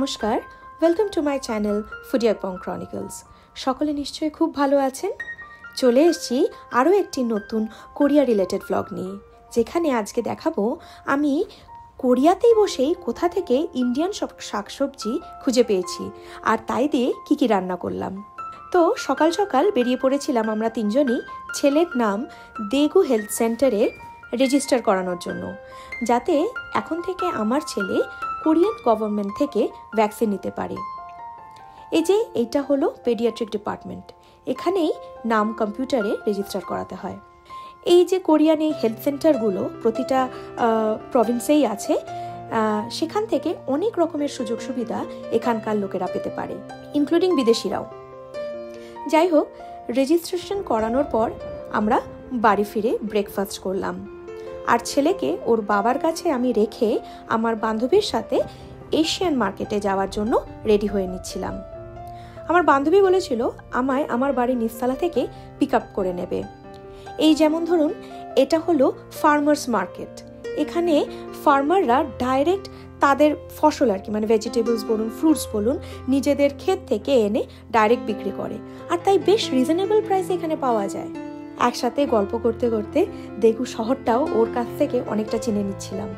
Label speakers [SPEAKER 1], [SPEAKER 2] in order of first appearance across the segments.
[SPEAKER 1] নমস্কার, welcome to my channel foodie apong Chronicles. সকলে নিশ্চয়ই খুব ভালো আছেন। চলে এসেছি আরও একটি নতুন কোরিয়া রিলেটেড ব্লগ নিয়ে, যেখানে আজকে দেখাবো আমি কোরিয়াতেই বসেই কোথা থেকে ইন্ডিয়ান সব শাকসবজি খুঁজে পেয়েছি আর তাই দিয়ে কী কী রান্না করলাম। তো সকাল সকাল বেরিয়ে পড়েছিলাম আমরা তিনজনই ছেলের নাম দেগু হেলথ সেন্টারে রেজিস্টার করানোর জন্য, যাতে এখন থেকে আমার ছেলে কোরিয়ান গভর্নমেন্ট থেকে ভ্যাকসিন নিতে পারে। এই যে এইটা হলো পেডিয়াট্রিক ডিপার্টমেন্ট, এখানেই নাম কম্পিউটারে রেজিস্টার করাতে হয়। এই যে কোরিয়ান এই হেলথ সেন্টারগুলো প্রতিটা প্রভিন্সেই আছে, সেখান থেকে অনেক রকমের সুযোগ সুবিধা এখানকার লোকেরা পেতে পারে, ইনক্লুডিং বিদেশিরাও। যাই হোক, রেজিস্ট্রেশন করানোর পর আমরা বাড়ি ফিরে ব্রেকফাস্ট করলাম আর ছেলেকে ওর বাবার কাছে আমি রেখে আমার বান্ধবীর সাথে এশিয়ান মার্কেটে যাওয়ার জন্য রেডি হয়ে নিচ্ছিলাম। আমার বান্ধবী বলেছিল আমায় আমার বাড়ির নিচতলা থেকে পিক আপ করে নেবে। এই যেমন ধরুন, এটা হলো ফার্মার্স মার্কেট। এখানে ফার্মাররা ডাইরেক্ট তাদের ফসল আর কি, মানে ভেজিটেবলস বলুন, ফ্রুটস বলুন, নিজেদের ক্ষেত থেকে এনে ডাইরেক্ট বিক্রি করে, আর তাই বেশ রিজনেবল প্রাইসে এখানে পাওয়া যায়। একসাথে গল্প করতে করতে দেগু শহরটাও ওর কাছ থেকে অনেকটা চিনে নিচ্ছিলাম।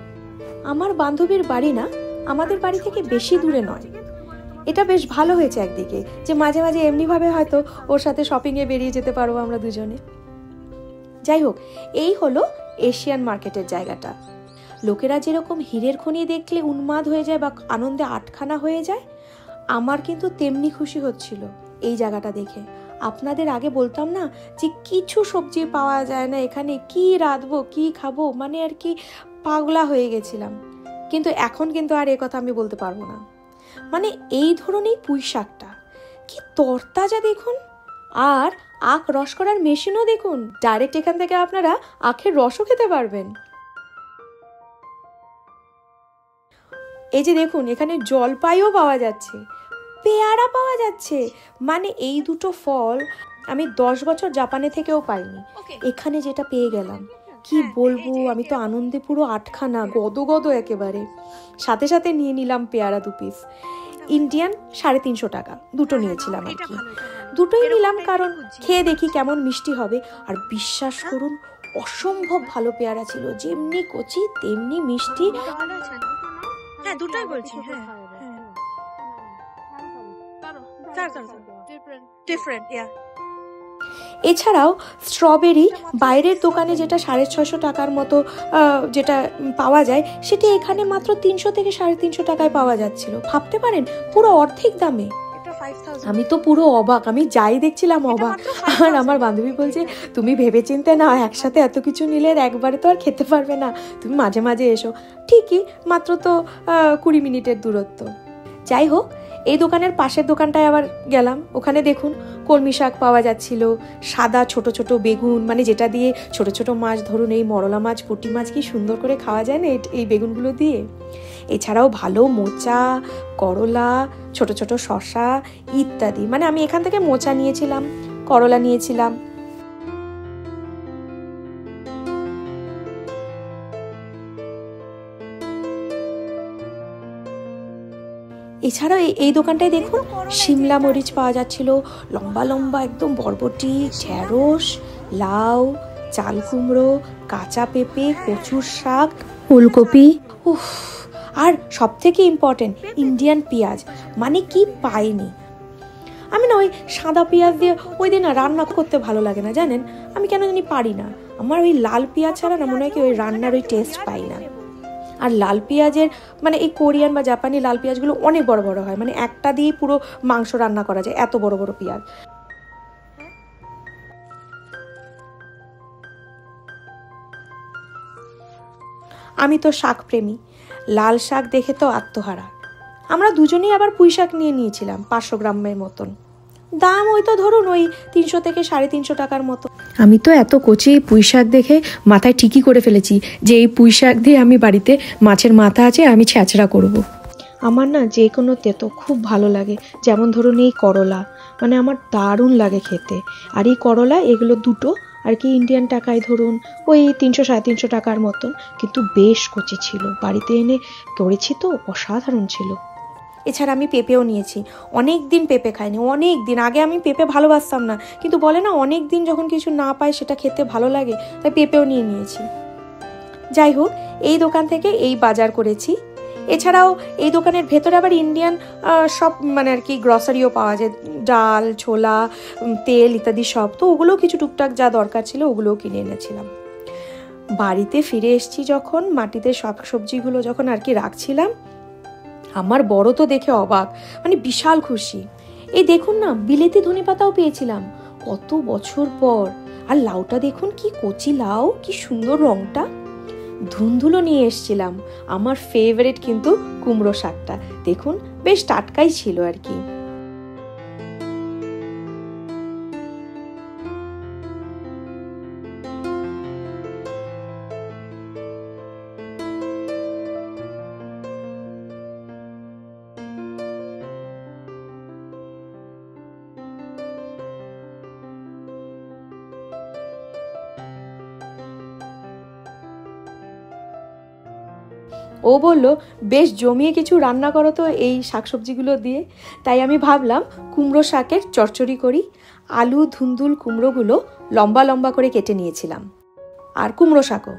[SPEAKER 1] আমার বান্ধবীর বাড়ি না আমাদের বাড়ি থেকে বেশি দূরে নয়। এটা বেশ ভালো হয়েছে একদিকে, যে মাঝে মাঝে এমনিভাবে হয়তো ওর সাথে শপিংয়ে বেরিয়ে যেতে পারবো আমরা দুজনে। যাই হোক, এই হলো এশিয়ান মার্কেটের জায়গাটা। লোকেরা যেরকম হীরের খনি দেখলে উন্মাদ হয়ে যায় বা আনন্দে আটখানা হয়ে যায়, আমার কিন্তু তেমনি খুশি হচ্ছিল এই জায়গাটা দেখে। আপনাদের আগে বলতাম না যে কিছু সবজি পাওয়া যায় না এখানে, কি রাঁধবো কি খাবো, মানে আর কি পাগলা হয়ে গেছিলাম। কিন্তু এখন কিন্তু আর কথা আমি বলতে পারবো না। মানে এই ধরনের পুঁই শাকটা কি তরতাজা দেখুন, আর আখ রস করার মেশিনও দেখুন। ডাইরেক্ট এখান থেকে আপনারা আখের রসও খেতে পারবেন। এই যে দেখুন, এখানে জলপাইও পাওয়া যাচ্ছে, পেয়ারা পাওয়া যাচ্ছে। মানে এই দুটো ফল আমি 10 বছর জাপানে থেকেও পাইনি। এখানে যেটা পেয়ে গেলাম, কি বলবো, আমি তো আনন্দে পুরো আটখানা গদ একেবারে। সাথে সাথে নিয়ে নিলাম পেয়ারা 2 পিস। ইন্ডিয়ান 350 টাকা দুটো নিয়েছিলাম আর কি। দুটোই নিলাম কারণ খেয়ে দেখি কেমন মিষ্টি হবে। আর বিশ্বাস করুন, অসম্ভব ভালো পেয়ারা ছিল, যেমনি কচি তেমনি মিষ্টি।
[SPEAKER 2] হ্যাঁ, দুটোই বলছি। হ্যাঁ, ডিফারেন্ট।
[SPEAKER 1] এছাড়াও স্ট্রবেরি বাইরের দোকানে যেটা 650 টাকার মতো যেটা পাওয়া যায়, সেটি এখানে মাত্র 300 থেকে 350 টাকায় পাওয়া যাচ্ছিল। ভাবতে পারেন, পুরো অর্ধেক দামে। আমি তো পুরো অবাক, আমি যাই দেখছিলাম অবাক। আর আমার বান্ধবী বলছে, তুমি ভেবে চিন্তে না, একসাথে এত কিছু নিলে একবারে তো আর খেতে পারবে না, তুমি মাঝে মাঝে এসো। ঠিকই, মাত্র তো 20 মিনিটের দূরত্ব। যাই হোক, এই দোকানের পাশের দোকানটায় আবার গেলাম। ওখানে দেখুন কলমি শাক পাওয়া যাচ্ছিল, সাদা ছোট ছোট বেগুন, মানে যেটা দিয়ে ছোট ছোট মাছ, ধরুন এই মরলা মাছ, পুঁটি মাছ কি সুন্দর করে খাওয়া যায় না এই বেগুনগুলো দিয়ে। এছাড়াও ভালো মোচা, করলা, ছোট ছোট শসা ইত্যাদি। মানে আমি এখান থেকে মোচা নিয়েছিলাম, করলা নিয়েছিলাম। এছাড়াও এই দোকানটায় দেখুন শিমলা মরিচ পাওয়া যাচ্ছিল, লম্বা লম্বা একদম বরবটি, ঢেঁড়স, লাউ, চাল কুমড়ো, কাঁচা পেঁপে, কচুর শাক, ফুলকপি, আর সব থেকে ইম্পর্টেন্ট ইন্ডিয়ান পেঁয়াজ। মানে কি পাইনি আমি না, ওই সাদা পেঁয়াজ দিয়ে ওই দিন না রান্না করতে ভালো লাগে না, জানেন। আমি কেন জানি পারি না, আমার ওই লাল পেঁয়াজ ছাড়া না মনে হয় কি ওই রান্নার ওই টেস্ট পাই না। আর লাল পেঁয়াজের মানে এই কোরিয়ান বা জাপানি লাল পেঁয়াজগুলো অনেক বড় বড় হয়, মানে একটা দিয়ে পুরো মাংস রান্না করা যায়, এত বড় বড় পেঁয়াজ। আমি তো শাক প্রেমী, লাল শাক দেখে তো আত্মহারা। আমরা দুজনেই আবার পুঁই শাক নিয়ে নিয়েছিলাম 500 গ্রামের মতন। দাম ওই তো ধরুন ওই 300 থেকে 350 টাকার মতো। আমি তো এত কচি পুঁই শাক দেখে মাথায় ঠিকই করে ফেলেছি যে এই পুঁই শাক দিয়ে আমি বাড়িতে মাছের মাথা আছে আমি ছ্যাঁচড়া করব। আমার না যে কোনো তেতো খুব ভালো লাগে, যেমন ধরুন এই করলা, মানে আমার দারুণ লাগে খেতে। আর এই করলা এগুলো দুটো আর কি ইন্ডিয়ান টাকায় ধরুন ওই 300-350 টাকার মতন, কিন্তু বেশ কচি ছিল। বাড়িতে এনে করেছি তো, অসাধারণ ছিল। এছাড়া আমি পেঁপেও নিয়েছি। অনেক দিন পেঁপে খাইনি, অনেক দিন আগে আমি পেঁপে ভালোবাসতাম না, কিন্তু বলে না অনেক দিন যখন কিছু না পায় সেটা খেতে ভালো লাগে, তাই পেঁপেও নিয়েছি। যাই হোক, এই দোকান থেকে এই বাজার করেছি। এছাড়াও এই দোকানের ভেতরে আবার ইন্ডিয়ান সব মানে আর কি গ্রসারিও পাওয়া যায়, ডাল, ছোলা, তেল ইত্যাদি সব। তো ওগুলোও কিছু টুকটাক যা দরকার ছিল ওগুলোও কিনে এনেছিলাম। বাড়িতে ফিরে এসেছি যখন, মাটিতে সব সবজিগুলো যখন আর কি রাখছিলাম, আমার বড় তো দেখে অবাক, মানে বিশাল খুশি। এই দেখুন না, বিলেতি ধনেপাতাও পেয়েছিলাম কত বছর পর। আর লাউটা দেখুন, কি কচি লাউ, কি সুন্দর রংটা। ধুন্দুলো নিয়ে এসছিলাম, আমার ফেভারিট কিন্তু কুমড়ো শাকটা, দেখুন বেশ টাটকাই ছিল আর কি। ও বলল বেশ জমিয়ে কিছু রান্না করো তো এই শাকসবজিগুলো দিয়ে। তাই আমি ভাবলাম কুমড়ো শাকের চচ্চড়ি করি। আলু, ধুন্দুল, কুমড়োগুলো লম্বা লম্বা করে কেটে নিয়েছিলাম, আর কুমড়ো শাকও,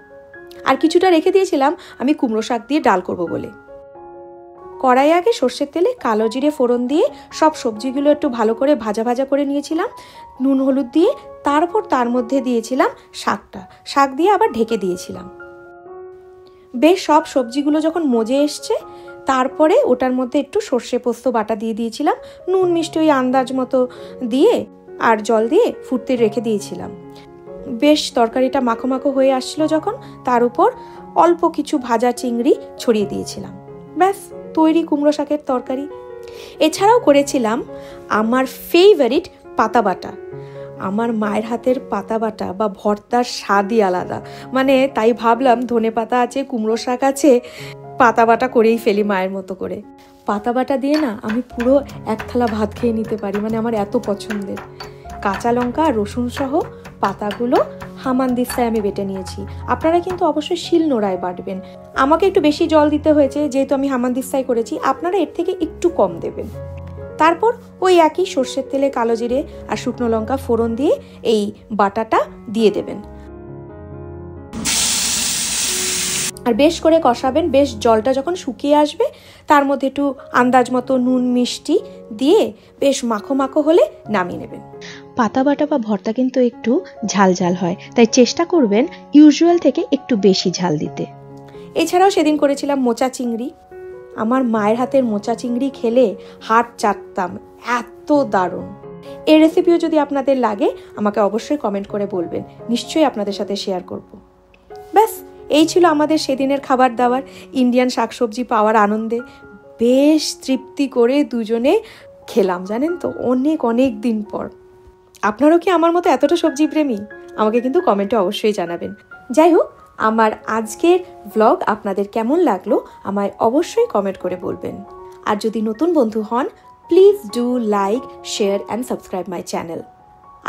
[SPEAKER 1] আর কিছুটা রেখে দিয়েছিলাম আমি কুমড়ো শাক দিয়ে ডাল করব বলে। কড়াই আগে সর্ষের তেলে কালো জিরে ফোড়ন দিয়ে সব সবজিগুলো একটু ভালো করে ভাজা ভাজা করে নিয়েছিলাম, নুন হলুদ দিয়ে। তারপর তার মধ্যে দিয়েছিলাম শাক দিয়ে আবার ঢেকে দিয়েছিলাম। বেশ সব সবজিগুলো যখন মজে এসছে, তারপরে ওটার মধ্যে একটু সর্ষে পোস্ত বাটা দিয়ে দিয়েছিলাম, নুন মিষ্টি ওই আন্দাজ মতো দিয়ে, আর জল দিয়ে ফুটতে রেখে দিয়েছিলাম। বেশ তরকারিটা মাখো মাখো হয়ে আসছিল যখন, তার উপর অল্প কিছু ভাজা চিংড়ি ছড়িয়ে দিয়েছিলাম। ব্যাস তৈরি কুমড়ো শাকের তরকারি। এছাড়াও করেছিলাম আমার ফেভারিট পাতা বাটা। আমার মায়ের হাতের পাতা বাটা বা ভর্তার স্বাদই আলাদা, মানে তাই ভাবলাম ধনে পাতা আছে, কুমড়ো শাক আছে, পাতা বাটা করেই ফেলি মায়ের মতো করে। পাতা বাটা দিয়ে না আমি পুরো এক থালা ভাত খেয়ে নিতে পারি, মানে আমার এত পছন্দের। কাঁচা লঙ্কা আর রসুন সহ পাতাগুলো হামানদিস্তায় আমি বেটে নিয়েছি। আপনারা কিন্তু অবশ্যই শিল নোড়ায় বাটবেন। আমাকে একটু বেশি জল দিতে হয়েছে যেহেতু আমি হামানদিস্তায় করেছি, আপনারা এর থেকে একটু কম দেবেন। তারপর ওই একই সর্ষের তেলে কালো জিরে আর শুকনো লঙ্কা ফোড়ন দিয়ে এই বাটাটা দিয়ে দেবেন, আর বেশ করে কষাবেন। বেশ জলটা যখন শুকিয়ে আসবে, তার মধ্যে একটু আন্দাজ মতো নুন মিষ্টি দিয়ে বেশ মাখো মাখো হলে নামিয়ে নেবেন। পাতা বাটা বা ভর্তা কিন্তু একটু ঝাল ঝাল হয়, তাই চেষ্টা করবেন ইউজুয়াল থেকে একটু বেশি ঝাল দিতে। এছাড়াও সেদিন করেছিলাম মোচা চিংড়ি। আমার মায়ের হাতের মোচা চিংড়ি খেলে হাত চাটতাম, এত দারুণ। এই রেসিপিও যদি আপনাদের লাগে আমাকে অবশ্যই কমেন্ট করে বলবেন, নিশ্চয়ই আপনাদের সাথে শেয়ার করব। ব্যাস এই ছিল আমাদের সেদিনের খাবার দাবার। ইন্ডিয়ান শাকসবজি পাওয়ার আনন্দে বেশ তৃপ্তি করে দুজনে খেলাম, জানেন তো, অনেক অনেক দিন পর। আপনারও কি আমার মতো এতটা সবজি প্রেমী? আমাকে কিন্তু কমেন্টে অবশ্যই জানাবেন। যাই হোক, আমার আজকের ভ্লগ আপনাদের কেমন লাগলো আমায় অবশ্যই কমেন্ট করে বলবেন। আর যদি নতুন বন্ধু হন, please do like, share and subscribe my channel.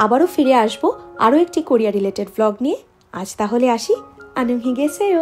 [SPEAKER 1] আবারও ফিরে আসবো আরও একটি কোরিয়া রিলেটেড ভ্লগ নিয়ে। আজ তাহলে আসি। 안녕히 계세요.